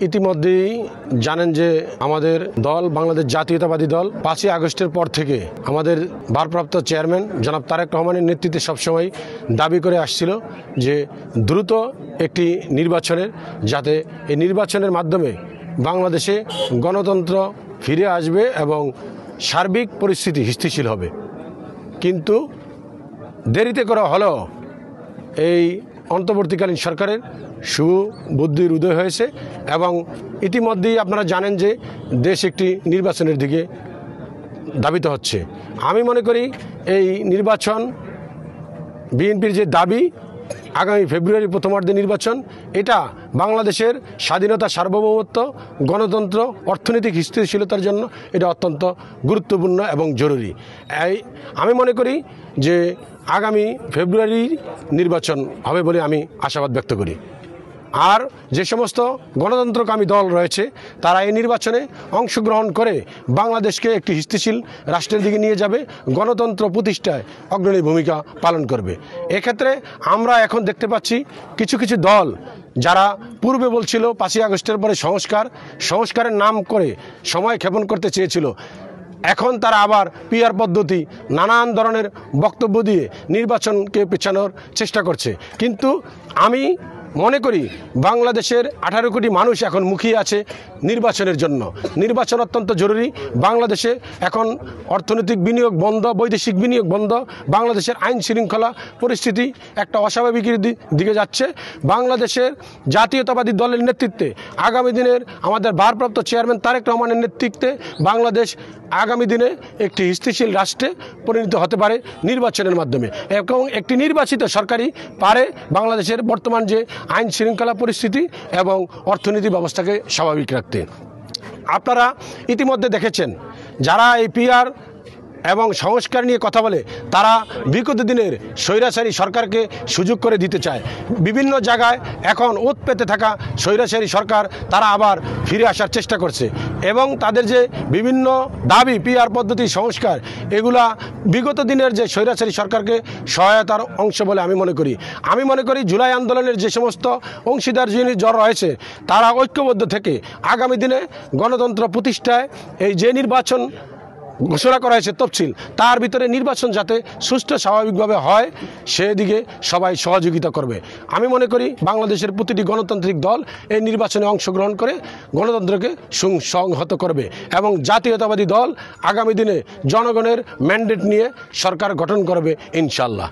ইতিমধ্যেই জানেন যে আমাদের দল বাংলাদেশ জাতীয়তাবাদী দল 5ই আগস্টের পর থেকে আমাদের ভারপ্রাপ্ত চেয়ারম্যান জনাব তারেক রহমানের নেতৃত্বে সবসময় দাবি করে আসছিল যে দ্রুত একটি নির্বাচনের, যাতে এই নির্বাচনের মাধ্যমে বাংলাদেশে গণতন্ত্র ফিরে আসবে এবং সার্বিক পরিস্থিতি স্থিতিশীল হবে। কিন্তু দেরিতে করা হলেও এই অন্তর্বর্তীকালীন সরকারের সুবুদ্ধির উদয় হয়েছে এবং ইতিমধ্যেই আপনারা জানেন যে দেশ একটি নির্বাচনের দিকে ধাবিত হচ্ছে। আমি মনে করি এই নির্বাচন, বিএনপির যে দাবি আগামী ফেব্রুয়ারি প্রথমার্ধে নির্বাচন, এটা বাংলাদেশের স্বাধীনতা, সার্বভৌমত্ব, গণতন্ত্র, অর্থনৈতিক স্থিতিশীলতার জন্য এটা অত্যন্ত গুরুত্বপূর্ণ এবং জরুরি। আমি মনে করি যে আগামী ফেব্রুয়ারি নির্বাচন হবে বলে আমি আশাবাদ ব্যক্ত করি। আর যে সমস্ত গণতন্ত্রকামী দল রয়েছে তারা এই নির্বাচনে অংশগ্রহণ করে বাংলাদেশকে একটি স্থিতিশীল রাষ্ট্রের দিকে নিয়ে যাবে, গণতন্ত্র প্রতিষ্ঠায় অগ্রণী ভূমিকা পালন করবে। এক্ষেত্রে আমরা এখন দেখতে পাচ্ছি কিছু কিছু দল যারা পূর্বে বলছিল 5ই আগস্টের পরে সংস্কারের নাম করে সময় ক্ষেপণ করতে চেয়েছিল, এখন তারা আবার পিআর পদ্ধতি, নানান ধরনের বক্তব্য দিয়ে নির্বাচনকে পেছানোর চেষ্টা করছে। কিন্তু আমি মনে করি বাংলাদেশের 18 কোটি মানুষ এখন মুখিয়ে আছে নির্বাচনের জন্য। নির্বাচন অত্যন্ত জরুরি। বাংলাদেশে এখন অর্থনৈতিক বিনিয়োগ বন্ধ, বৈদেশিক বিনিয়োগ বন্ধ, বাংলাদেশের আইন শৃঙ্খলা পরিস্থিতি একটা অস্বাভাবিকের দিকে যাচ্ছে। বাংলাদেশের জাতীয়তাবাদী দলের নেতৃত্বে আগামী দিনের আমাদের ভারপ্রাপ্ত চেয়ারম্যান তারেক রহমানের নেতৃত্বে বাংলাদেশ আগামী দিনে একটি স্থিতিশীল রাষ্ট্রে পরিণত হতে পারে নির্বাচনের মাধ্যমে, এবং একটি নির্বাচিত সরকারই পারে বাংলাদেশের বর্তমান যে আইন শৃঙ্খলা পরিস্থিতি এবং অর্থনীতি ব্যবস্থাকে স্বাভাবিক রাখতে। আপনারা ইতিমধ্যে দেখেছেন যারা এই পিআর এবং সংস্কার নিয়ে কথা বলে তারা বিগত দিনের স্বৈরাচারী সরকারকে সুযোগ করে দিতে চায়। বিভিন্ন জায়গায় এখন ওত পেতে থাকা স্বৈরাচারী সরকার তারা আবার ফিরে আসার চেষ্টা করছে এবং তাদের যে বিভিন্ন দাবি, পিআর পদ্ধতি, সংস্কার, এগুলা বিগত দিনের যে স্বৈরাচারী সরকারকে সহায়তার অংশ বলে আমি মনে করি। আমি মনে করি জুলাই আন্দোলনের যে সমস্ত অংশীদার যারা রয়েছে তারা ঐক্যবদ্ধ থেকে আগামী দিনে গণতন্ত্র প্রতিষ্ঠায় এই যে নির্বাচন ঘোষণা করা হয়েছে তফসিল, তার ভিতরে নির্বাচন যাতে সুষ্ঠু স্বাভাবিকভাবে হয় সেদিকে সবাই সহযোগিতা করবে। আমি মনে করি বাংলাদেশের প্রতিটি গণতান্ত্রিক দল এই নির্বাচনে অংশগ্রহণ করে গণতন্ত্রকে সুসংহত করবে এবং জাতীয়তাবাদী দল আগামী দিনে জনগণের ম্যান্ডেট নিয়ে সরকার গঠন করবে ইনশাআল্লাহ।